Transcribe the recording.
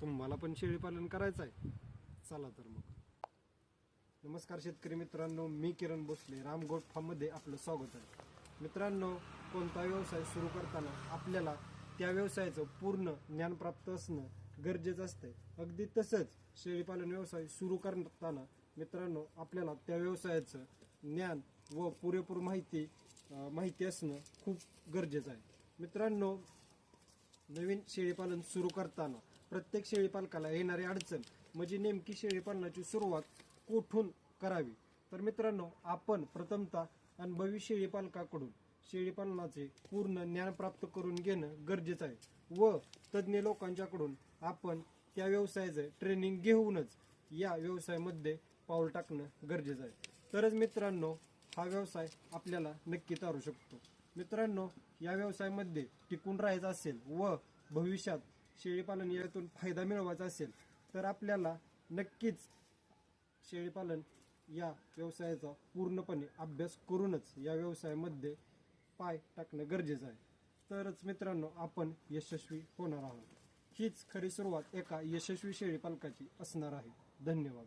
तुम्हाला पण शेळीपालन करायचं आहे? चला तर मग. नमस्कार शेतकरी मित्रांनो, मी किरण भोसले, रामगोट फार्ममध्ये आपलं स्वागत आहे. मित्रांनो, कोणता व्यवसाय सुरू करताना आपल्याला त्या व्यवसायाचं पूर्ण ज्ञान प्राप्त असणं गरजेचं असतंय. अगदी तसंच शेळीपालन व्यवसाय सुरू करताना मित्रांनो आपल्याला त्या व्यवसायाचं ज्ञान व पुरेपूर माहिती असणं खूप गरजेचं आहे. मित्रांनो, नवीन शेळीपालन सुरू करताना प्रत्येक शेळीपालकाला येणारी अडचण म्हणजे नेमकी शेळीपालनाची सुरुवात कुठून करावी. तर मित्रांनो, आपण प्रथमतः अनुभवी शेळीपालकाकडून शेळीपालनाचे पूर्ण ज्ञान प्राप्त करून घेणं गरजेचं आहे व तज्ज्ञ लोकांच्याकडून आपण त्या व्यवसायाचं ट्रेनिंग घेऊनच या व्यवसायामध्ये पाऊल टाकणं गरजेचं आहे. तरच मित्रांनो हा व्यवसाय आपल्याला नक्की तारू शकतो. मित्रांनो, या व्यवसायामध्ये टिकून राहायचं असेल व भविष्यात शेळीपालन यातून फायदा मिळवायचा असेल तर आपल्याला नक्कीच शेळीपालन या व्यवसायाचा पूर्णपणे अभ्यास करूनच या व्यवसायामध्ये पाय टाकणं गरजेचं आहे. तरच मित्रांनो आपण यशस्वी होणार आहोत. हीच खरी सुरुवात एका यशस्वी शेळीपालकाची असणार आहे. धन्यवाद.